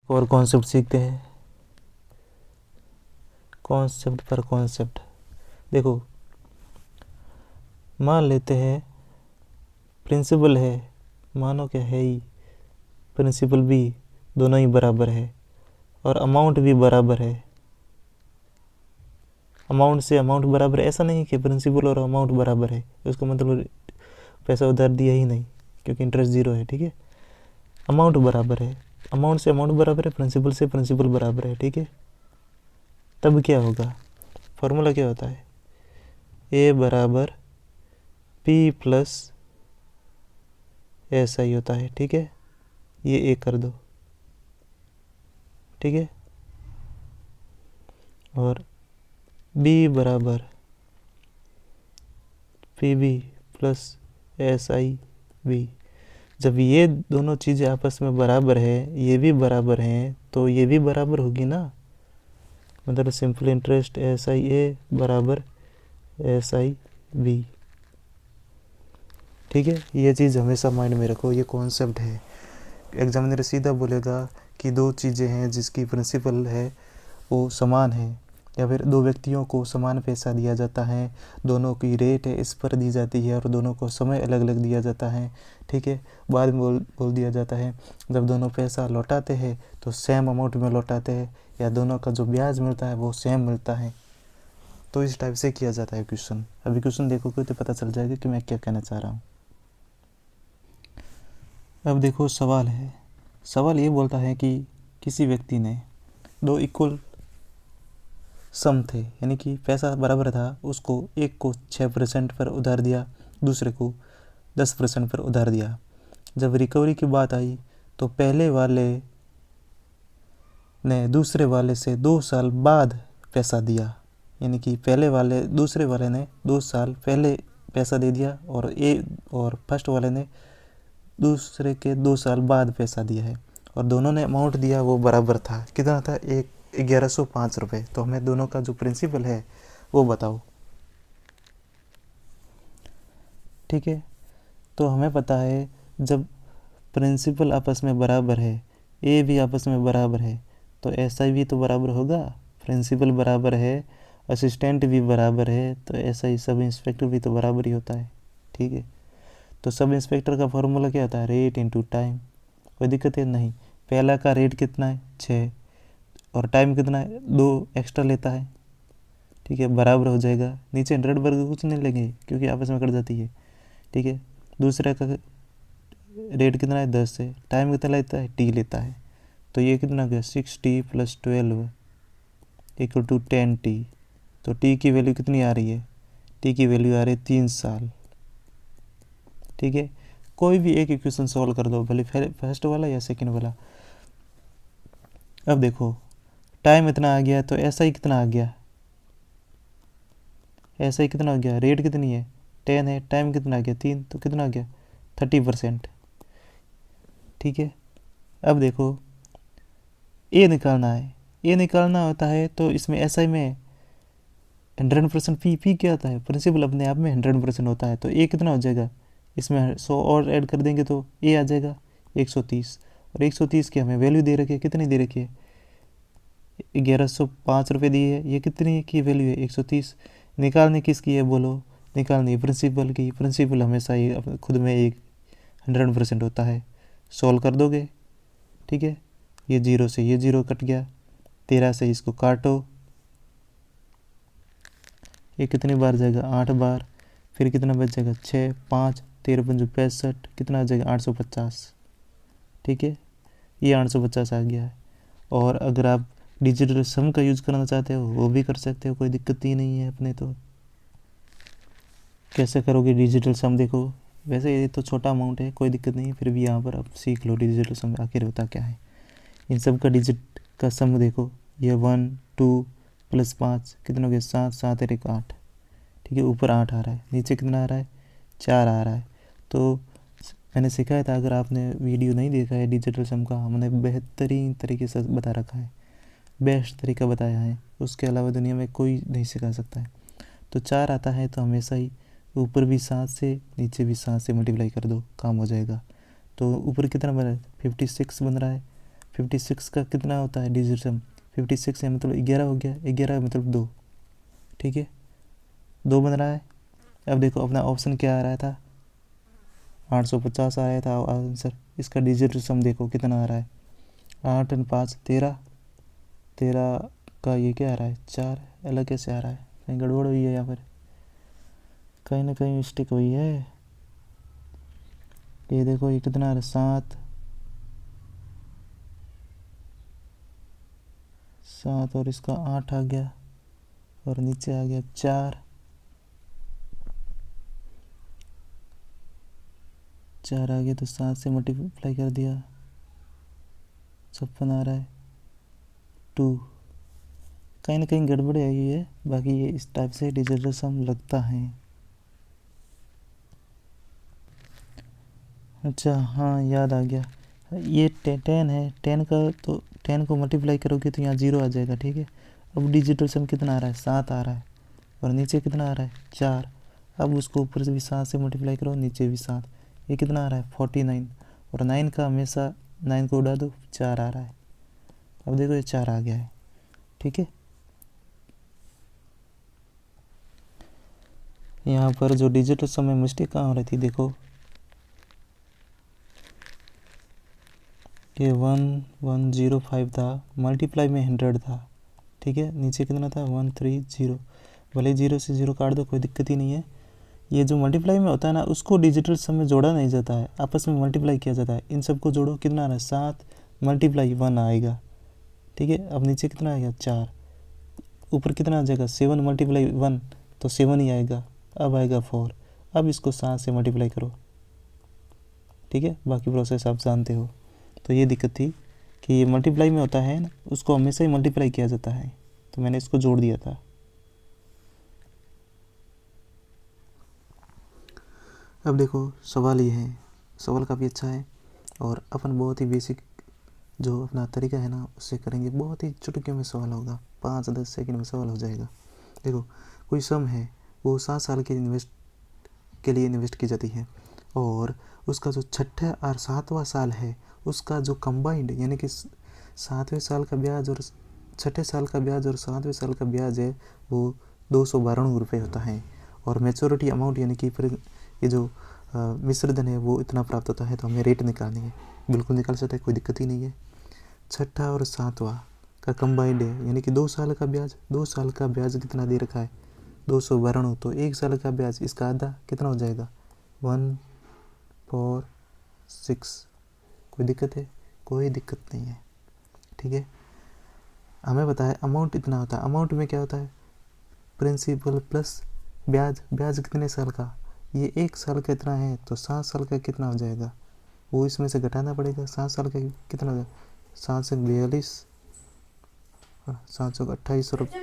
और कॉन्सेप्ट सीखते हैं, कॉन्सेप्ट पर कॉन्सेप्ट। देखो मान लेते हैं प्रिंसिपल है, मानो क्या है ही, प्रिंसिपल भी दोनों ही बराबर है और अमाउंट भी बराबर है। अमाउंट से अमाउंट बराबर है, ऐसा नहीं कि प्रिंसिपल और अमाउंट बराबर है, उसका मतलब पैसा उधार दिया ही नहीं, क्योंकि इंटरेस्ट ज़ीरो है। ठीक है, अमाउंट बराबर है, अमाउंट से अमाउंट बराबर है, प्रिंसिपल से प्रिंसिपल बराबर है। ठीक है, तब क्या होगा, फॉर्मूला क्या होता है, ए बराबर पी प्लस ऐसा ही होता है। ठीक है, ये ए कर दो। ठीक है, और बी बराबर P B plus S I B. जब ये दोनों चीज़ें आपस में बराबर है, ये भी बराबर हैं, तो ये भी बराबर होगी ना। मतलब सिंपल इंटरेस्ट एस आई ए बराबर एस आई बी। ठीक है, ये चीज़ हमेशा माइंड में रखो, ये कॉन्सेप्ट है। एग्जामिनर सीधा बोलेगा कि दो चीज़ें हैं जिसकी प्रिंसिपल है वो समान है, या फिर दो व्यक्तियों को समान पैसा दिया जाता है, दोनों की रेट है इस पर दी जाती है और दोनों को समय अलग अलग दिया जाता है। ठीक है, बाद में बोल दिया जाता है जब दोनों पैसा लौटाते हैं तो सेम अमाउंट में लौटाते हैं, या दोनों का जो ब्याज मिलता है वो सेम मिलता है। तो इस टाइप से किया जाता है क्वेश्चन। अभी क्वेश्चन देखोगे तो पता चल जाएगा कि मैं क्या कहना चाह रहा हूँ। अब देखो सवाल है, सवाल ये बोलता है कि किसी व्यक्ति ने दो इक्वल सम थे, यानी कि पैसा बराबर था, उसको एक को 6% पर उधार दिया, दूसरे को 10% पर उधार दिया। जब रिकवरी की बात आई तो पहले वाले ने दूसरे वाले से 2 साल बाद पैसा दिया, यानी कि दूसरे वाले ने 2 साल पहले पैसा दे दिया और फर्स्ट वाले ने दूसरे के 2 साल बाद पैसा दिया है, और दोनों ने अमाउंट दिया वो बराबर था। कितना था, 1105 रुपये। तो हमें दोनों का जो प्रिंसिपल है वो बताओ। ठीक है, तो हमें पता है जब प्रिंसिपल आपस में बराबर है, ए भी आपस में बराबर है, तो ऐसा भी तो बराबर होगा। प्रिंसिपल बराबर है, असिस्टेंट भी बराबर है, तो ऐसा ही सब इंस्पेक्टर भी तो बराबर ही होता है। ठीक है, तो सब इंस्पेक्टर का फॉर्मूला क्या होता है, रेट इनटू टाइम। कोई दिक्कत है नहीं, पहला का रेट कितना है 6 और टाइम कितना है 2 एक्स्ट्रा लेता है। ठीक है, बराबर हो जाएगा, नीचे 100 वर्ग कुछ नहीं लेंगे क्योंकि आपस में कट जाती है। ठीक है, दूसरे का रेट कितना है 10 है, टाइम कितना लेता है टी लेता है, तो ये कितना गया 6t + 12 इक्वल टू 10t। तो टी की वैल्यू कितनी आ रही है, टी की वैल्यू आ रही है 3 साल। ठीक है, कोई भी एक इक्वेशन सॉल्व कर दो, भले फर्स्ट वाला या सेकंड वाला। अब देखो टाइम इतना आ गया, तो ऐसा ही कितना आ गया, ऐसा ही कितना हो गया, रेट कितनी है 10 है, टाइम कितना आ गया 3, तो कितना आ गया 30%। ठीक है, अब देखो ए निकालना है, ए निकालना होता है तो इसमें एस आई में 100% पी क्या होता है, प्रिंसिपल अपने आप में 100% होता है, तो ए कितना हो जाएगा, इसमें 100 और ऐड कर देंगे तो ए आ जाएगा 130। और 130 की हमें वैल्यू दे रखी है, कितनी दे रखी है 1105 रुपये दी है, ये कितनी की वैल्यू है 130। निकालने किसकी है बोलो, निकालनी है प्रिंसिपल की। प्रिंसिपल हमेशा ही खुद में एक 100% होता है, सॉल्व कर दोगे। ठीक है, ये 0 से ये 0 कट गया, 13 से इसको काटो, ये कितनी बार जाएगा 8 बार, फिर कितना बच जाएगा 6 5 13 5 65, कितना आ जाएगा 850। ठीक है, ये 850 आ गया है। और अगर आप डिजिटल सम का यूज़ करना चाहते हो वो भी कर सकते हो, कोई दिक्कत ही नहीं है अपने। तो कैसे करोगे डिजिटल सम, देखो वैसे ये तो छोटा अमाउंट है, कोई दिक्कत नहीं है, फिर भी यहाँ पर आप सीख लो डिजिटल सम आखिर होता क्या है। इन सब का डिजिट का सम देखो, ये 1 2 + 5 कितना हो गया 7 7 1 8। ठीक है, ऊपर 8 आ रहा है, नीचे कितना आ रहा है 4 आ रहा है। तो मैंने सिखाया था, अगर आपने वीडियो नहीं देखा है डिजिटल सम का, हमने बेहतरीन तरीके से बता रखा है, बेस्ट तरीका बताया है, उसके अलावा दुनिया में कोई नहीं सिखा सकता है। तो 4 आता है तो हमेशा ही ऊपर भी 7 से नीचे भी 7 से मल्टीप्लाई कर दो, काम हो जाएगा। तो ऊपर कितना बन रहा है 56 बन रहा है, 56 का कितना होता है डिजिट सम? 56 है मतलब 11 हो गया, 11 मतलब 2, ठीक है 2 बन रहा है। अब देखो अपना ऑप्शन क्या आ रहा था, 850 आ रहा था आंसर। इसका डिजिट सम देखो कितना आ रहा है, 8 और 5 13, 13 का ये क्या आ रहा है 4, अलग कैसे आ रहा है? कहीं गड़बड़ हुई है यहाँ पर, कहीं ना कहीं मिस्टेक हुई है। ये देखो ये कितना आ रहा है 7, 7 और इसका 8 आ गया और नीचे आ गया 4, 4 आ गया तो 7 से मल्टीप्लाई कर दिया, 56 आ रहा है 2। कहीं ना कहीं गड़बड़ आई है, बाकी ये इस टाइप से डिजिटल सम लगता है। अच्छा हाँ याद आ गया, ये 10 है, 10 का तो 10 को मल्टीप्लाई करोगे तो यहाँ 0 आ जाएगा, ठीक है। अब डिजिटल सम कितना आ रहा है 7 आ रहा है और नीचे कितना आ रहा है 4। अब उसको ऊपर से भी 7 से मल्टीप्लाई करो, नीचे भी 7, ये कितना आ रहा है 49 और 9 का हमेशा 9 को उड़ा दो 4 आ रहा है। अब देखो ये 4 आ गया है, ठीक है। यहाँ पर जो डिजिटल सम में मिस्टेक कहाँ हो रही थी देखो, ये 1105 था, मल्टीप्लाई में 100 था, ठीक है। नीचे कितना था 130, भले 0 से 0 काट दो कोई दिक्कत ही नहीं है। ये जो मल्टीप्लाई में होता है ना उसको डिजिटल सम में जोड़ा नहीं जाता है, आपस में मल्टीप्लाई किया जाता है। इन सबको जोड़ो कितना आ रहा है 7 मल्टीप्लाई 1 आएगा, ठीक है। अब नीचे कितना आएगा 4, ऊपर कितना आ जाएगा 7 मल्टीप्लाई 1 तो 7 ही आएगा। अब आएगा 4, अब इसको 7 से मल्टीप्लाई करो, ठीक है। बाकी प्रोसेस आप जानते हो। तो ये दिक्कत थी कि ये मल्टीप्लाई में होता है ना उसको हमेशा ही मल्टीप्लाई किया जाता है, तो मैंने इसको जोड़ दिया था। अब देखो सवाल ये है, सवाल काफ़ी अच्छा है और अपन बहुत ही बेसिक जो अपना तरीका है ना उससे करेंगे, बहुत ही चुटकियों में सवाल होगा, 5-10 सेकंड में सवाल हो जाएगा। देखो कोई सम है वो 7 साल के लिए इन्वेस्ट की जाती है और उसका जो छठा और 7वां साल है उसका जो कंबाइंड यानी कि 7वें साल का ब्याज और छठे साल का ब्याज और 7वें साल का ब्याज है वो 292 रुपये होता है। और मैच्योरिटी अमाउंट यानी कि फिर ये जो मिश्र धन है वो इतना प्राप्त होता है। तो हमें रेट निकालनी है, बिल्कुल निकाल सकते हैं, कोई दिक्कत ही नहीं है। छठा और 7वां का कंबाइंड है यानी कि 2 साल का ब्याज, 2 साल का ब्याज कितना दे रखा है 292, तो 1 साल का ब्याज इसका आधा कितना हो जाएगा 146। कोई दिक्कत है? कोई दिक्कत नहीं है, ठीक है। हमें बताया अमाउंट इतना होता है, अमाउंट में क्या होता है प्रिंसिपल प्लस ब्याज, ब्याज कितने साल का, ये 1 साल का इतना है तो 7 साल का कितना हो जाएगा वो इसमें से घटाना पड़ेगा। 7 साल का कितना हो जाएगा 7 से 42, 7 से 28 रुपये